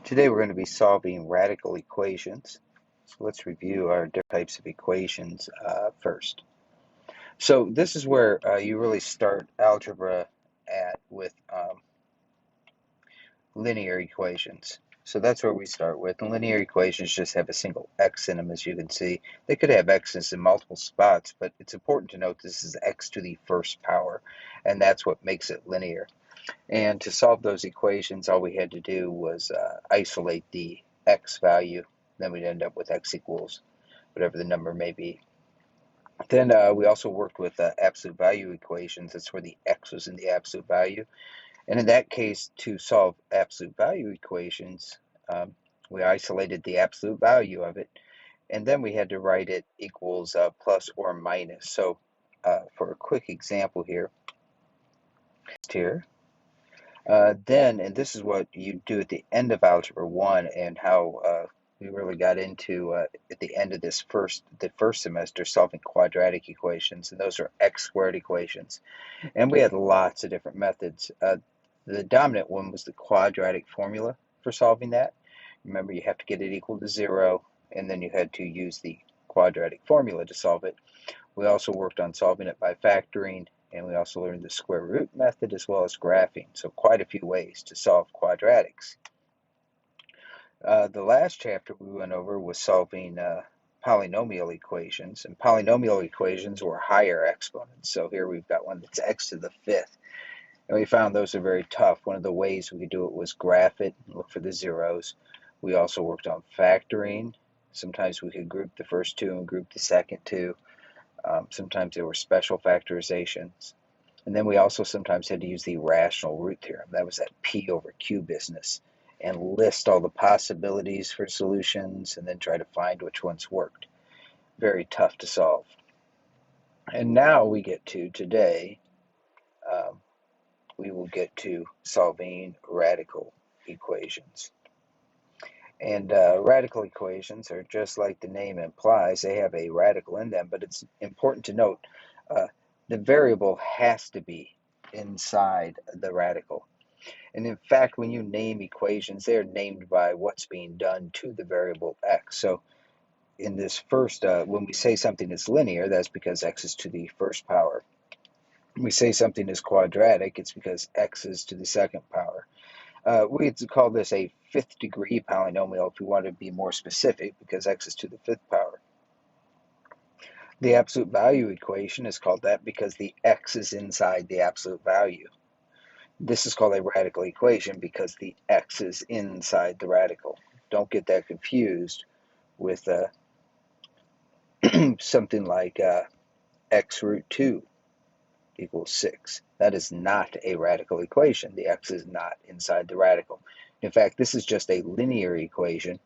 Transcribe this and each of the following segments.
Today we're going to be solving radical equations. So let's review our different types of equations first. So this is where you really start algebra with linear equations. So that's where we start with. And linear equations just have a single x in them, as you can see. They could have x's in multiple spots, but it's important to note this is x to the first power, and that's what makes it linear. And to solve those equations, all we had to do was isolate the x value. Then we'd end up with x equals whatever the number may be. Then we also worked with absolute value equations. That's where the x was in the absolute value. And in that case, to solve absolute value equations, we isolated the absolute value of it. And then we had to write it equals plus or minus. So for a quick example here, and this is what you do at the end of Algebra 1 and how we really got into at the end of the first semester solving quadratic equations, and those are x squared equations. And we had lots of different methods. The dominant one was the quadratic formula for solving that. Remember, you have to get it equal to 0, and then you had to use the quadratic formula to solve it. We also worked on solving it by factoring, and we also learned the square root method as well as graphing. So quite a few ways to solve quadratics. The last chapter we went over was solving polynomial equations, and polynomial equations were higher exponents. So here we've got one that's x to the fifth, and we found those are very tough. One of the ways we could do it was graph it and look for the zeros. We also worked on factoring. Sometimes we could group the first two and group the second two. Sometimes there were special factorizations. And then we also sometimes had to use the rational root theorem. That was that P over Q business, and list all the possibilities for solutions and then try to find which ones worked. Very tough to solve. And now we get to today, we will get to solving radical equations. And radical equations are just like the name implies. They have a radical in them, but it's important to note the variable has to be inside the radical. And in fact, when you name equations, they're named by what's being done to the variable x. So in this first, when we say something is linear, that's because x is to the first power. When we say something is quadratic, it's because x is to the second power. We call this a fifth degree polynomial if we want to be more specific, because x is to the fifth power. The absolute value equation is called that because the x is inside the absolute value. This is called a radical equation because the x is inside the radical. Don't get that confused with something like x root 2 equals 6. That is not a radical equation. The x is not inside the radical. In fact, this is just a linear equation.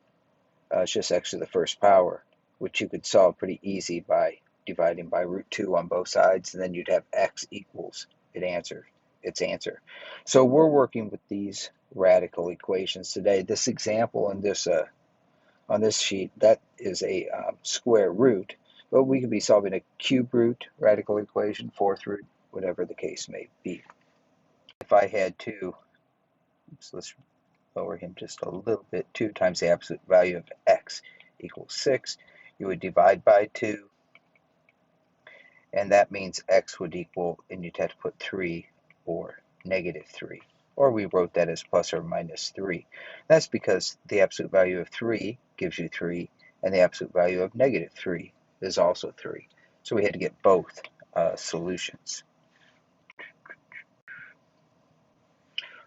It's just x to the first power, which you could solve pretty easy by dividing by root 2 on both sides, and then you'd have x equals its answer. So we're working with these radical equations today. This example in this on this sheet, that is a square root, but we could be solving a cube root radical equation, fourth root, whatever the case may be. If I had to, let's lower him just a little bit, 2 times the absolute value of x equals 6, you would divide by 2, and that means x would equal, and you'd have to put 3 or negative 3. Or we wrote that as plus or minus 3. That's because the absolute value of 3 gives you 3, and the absolute value of negative 3 is also 3. So we had to get both solutions.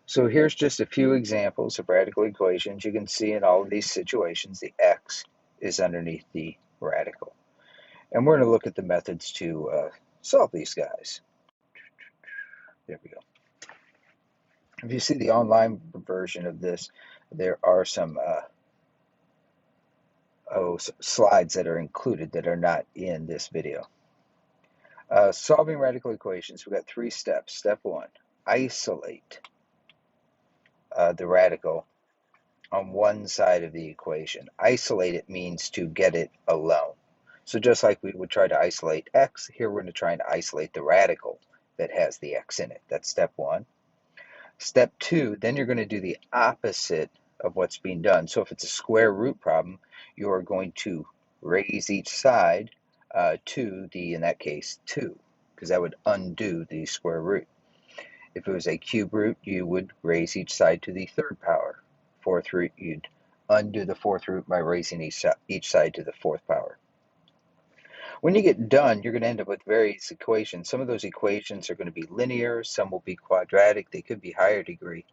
So here's just a few examples of radical equations. You can see in all of these situations the x is underneath the radical. And we're going to look at the methods to solve these guys. There we go. If you see the online version of this, there are some slides that are included that are not in this video. Solving radical equations, we've got 3 steps. Step 1, isolate the radical on one side of the equation. Isolate it means to get it alone. So just like we would try to isolate x, here we're going to try and isolate the radical that has the x in it. That's step 1. Step 2, then you're going to do the opposite of what's being done. So if it's a square root problem, you're going to raise each side to the, in that case, 2, because that would undo the square root. If it was a cube root, you would raise each side to the 3rd power. 4th root, you'd undo the 4th root by raising each side to the 4th power. When you get done, you're going to end up with various equations. Some of those equations are going to be linear, some will be quadratic, they could be higher degree.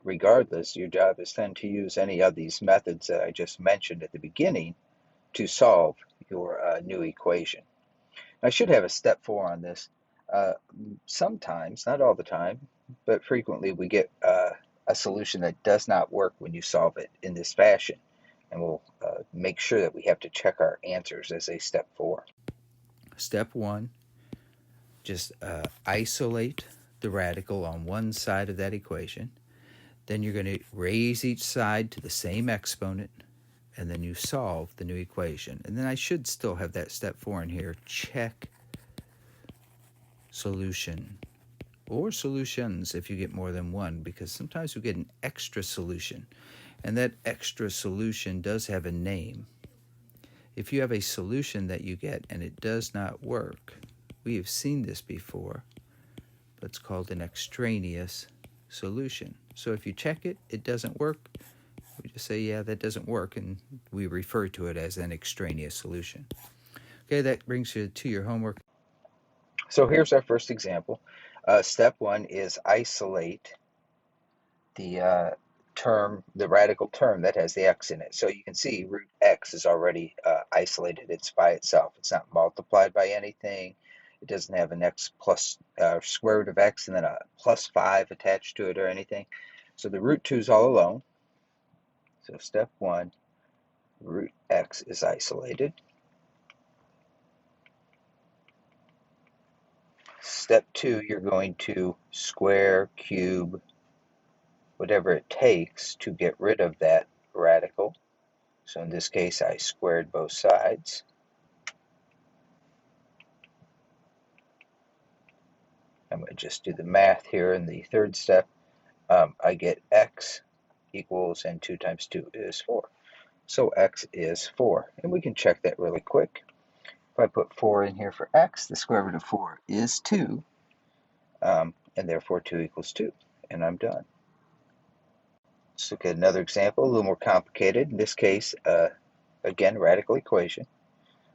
Regardless, your job is then to use any of these methods that I just mentioned at the beginning to solve your new equation. I should have a step 4 on this. Sometimes, not all the time, but frequently we get a solution that does not work when you solve it in this fashion. And we'll make sure that we have to check our answers as a step 4. Step 1, just isolate the radical on one side of that equation. Then you're going to raise each side to the same exponent, and then you solve the new equation. And then I should still have that step 4 in here. Check solution, or solutions if you get more than one, because sometimes we get an extra solution, and that extra solution does have a name. If you have a solution that you get and it does not work, we have seen this before, but it's called an extraneous solution. So if you check it, it doesn't work, we just say, yeah, that doesn't work, and we refer to it as an extraneous solution. Okay, that brings you to your homework. So here's our first example. Step 1 is isolate the the radical term that has the x in it. So you can see root x is already isolated. It's by itself. It's not multiplied by anything. It doesn't have an x plus square root of x and then a plus 5 attached to it or anything. So the root 2 is all alone. So step 1, root x is isolated. Step 2, you're going to square, cube, whatever it takes to get rid of that radical. So in this case, I squared both sides. I'm going to just do the math here in the 3rd step. I get x equals, and 2 times 2 is 4. So x is 4. And we can check that really quick. If I put 4 in here for x, the square root of 4 is 2. And therefore 2 equals 2. And I'm done. Let's look at another example, a little more complicated. In this case, again, radical equation.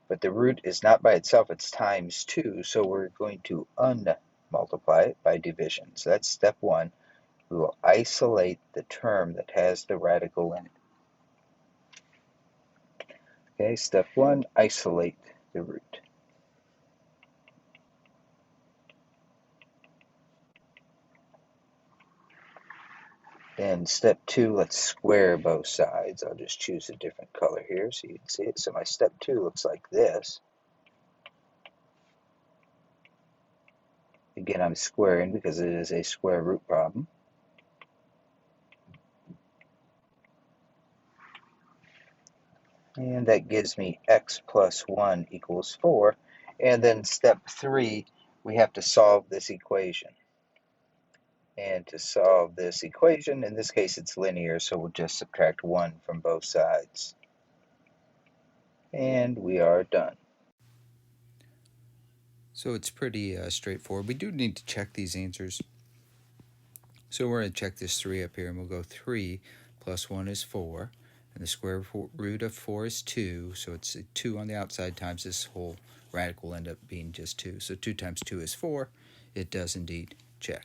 But the root is not by itself, it's times 2. So we're going to unmultiply it by division. So that's step 1. We will isolate the term that has the radical in it. Okay, step 1, isolate the root. Then step 2, let's square both sides. I'll just choose a different color here so you can see it. So my step 2 looks like this. Again, I'm squaring because it is a square root problem. And that gives me x plus 1 equals 4. And then step 3, we have to solve this equation. And to solve this equation, in this case it's linear, so we'll just subtract 1 from both sides. And we are done. So it's pretty straightforward. We do need to check these answers. So we're going to check this 3 up here, and we'll go 3 plus 1 is 4. And the square root of 4 is 2. So it's 2 on the outside times this whole radical will end up being just 2. So 2 times 2 is 4. It does indeed check.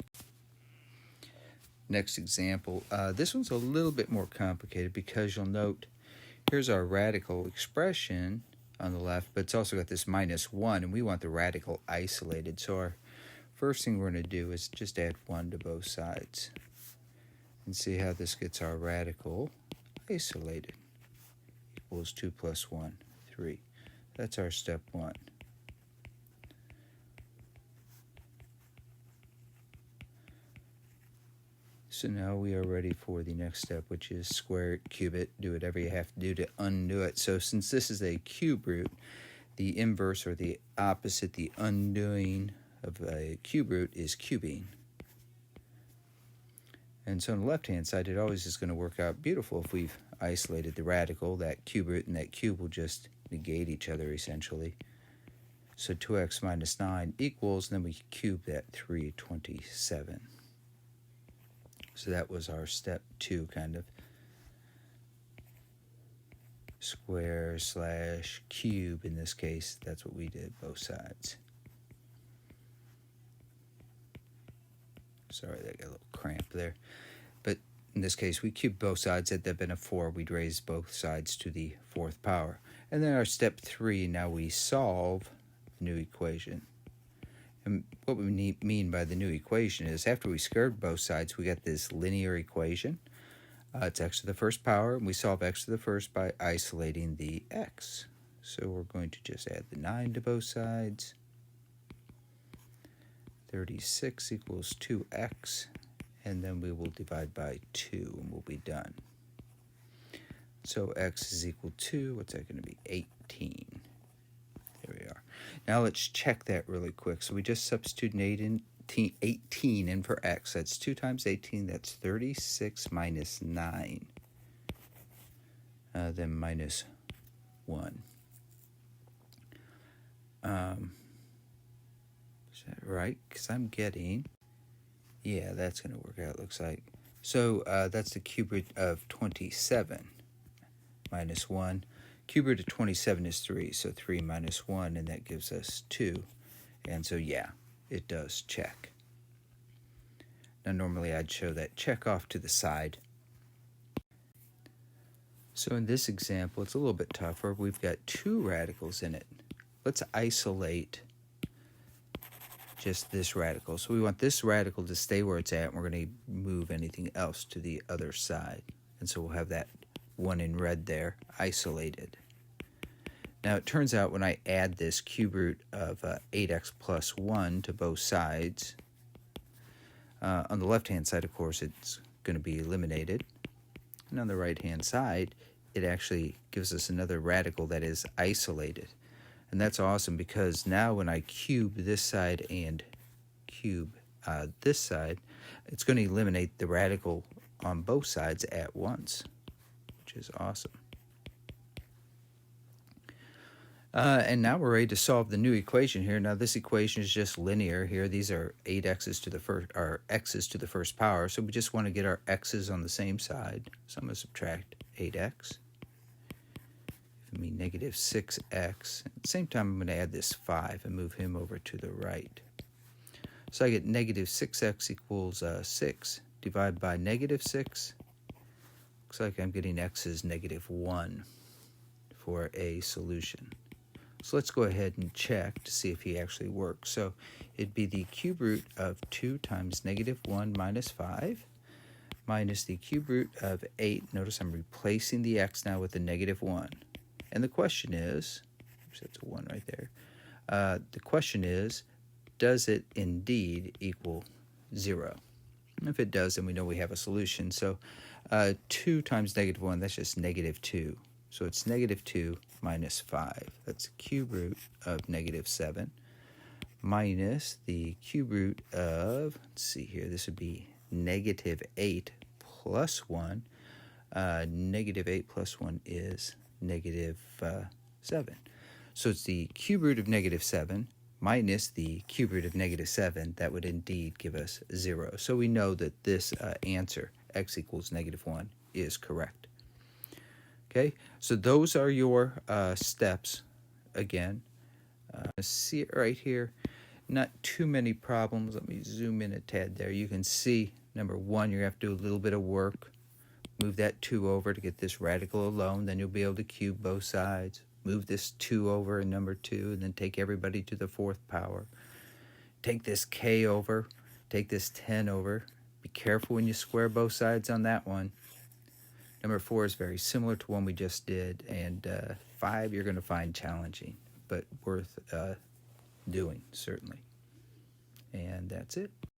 Next example. This one's a little bit more complicated because you'll note here's our radical expression on the left, but it's also got this minus 1, and we want the radical isolated. So our first thing we're going to do is just add 1 to both sides and see how this gets our radical isolated. Equals 2 plus 1, 3. That's our step 1. So now we are ready for the next step, which is square it, cube it, do whatever you have to do to undo it. So since this is a cube root, the inverse or the opposite, the undoing of a cube root is cubing. And so on the left-hand side, it always is going to work out beautiful if we've isolated the radical. That cube root and that cube will just negate each other, essentially. So 2x minus 9 equals, and then we cube that 327. So that was our step 2, kind of. Square slash cube, in this case, that's what we did, both sides. Sorry, that got a little cramp there. But in this case, we cubed both sides. Had that been a 4, we'd raise both sides to the 4th power. And then our step 3, now we solve the new equation. And what we mean by the new equation is after we squared both sides, we got this linear equation. It's x to the 1st power, and we solve x to the 1st by isolating the x. So we're going to just add the 9 to both sides. 36 equals 2x, and then we will divide by 2, and we'll be done. So x is equal to, what's that going to be, 18. There we are. Now let's check that really quick. So we just substituted 18 in for x. That's 2 times 18. That's 36 minus 9. Then minus 1. Is that right? Because I'm getting... Yeah, that's going to work out, looks like. So that's the cube root of 27 minus 1. Cube root of 27 is 3, so 3 minus 1, and that gives us 2. And so, yeah, it does check. Now, normally I'd show that check off to the side. So in this example, it's a little bit tougher. We've got 2 radicals in it. Let's isolate just this radical. So we want this radical to stay where it's at, and we're going to move anything else to the other side. And so we'll have that one in red there, isolated. Now it turns out when I add this cube root of 8x plus 1 to both sides, on the left-hand side, of course, it's going to be eliminated. And on the right-hand side, it actually gives us another radical that is isolated. And that's awesome because now when I cube this side and cube this side, it's going to eliminate the radical on both sides at once, which is awesome. And now we're ready to solve the new equation here. Now this equation is just linear here. These are 8x's to the first, or x's to the 1st power. So we just want to get our x's on the same side. So I'm going to subtract 8x. Give me negative 6x. At the same time, I'm going to add this 5 and move him over to the right. So I get negative 6x equals 6. Divide by negative 6. Looks like I'm getting x is negative 1 for a solution. So let's go ahead and check to see if he actually works. So it'd be the cube root of 2 times negative 1 minus 5 minus the cube root of 8. Notice I'm replacing the x now with the negative 1. And the question is, oops, that's a 1 right there. The question is, does it indeed equal 0? If it does, then we know we have a solution. So 2 times negative 1, that's just negative 2. So it's negative 2 minus 5. That's the cube root of negative 7 minus the cube root of, let's see here, this would be negative 8 plus 1. Negative 8 plus 1 is negative 7. So it's the cube root of negative 7 minus the cube root of negative 7. That would indeed give us 0. So we know that this answer, x equals negative 1, is correct. Okay, so those are your steps. Again, see it right here. Not too many problems. Let me zoom in a tad there. You can see, number 1, you're going to have to do a little bit of work. Move that 2 over to get this radical alone. Then you'll be able to cube both sides. Move this 2 over in number 2, and then take everybody to the 4th power. Take this k over. Take this 10 over. Be careful when you square both sides on that one. Number 4 is very similar to one we just did, and 5 you're going to find challenging, but worth doing, certainly. And that's it.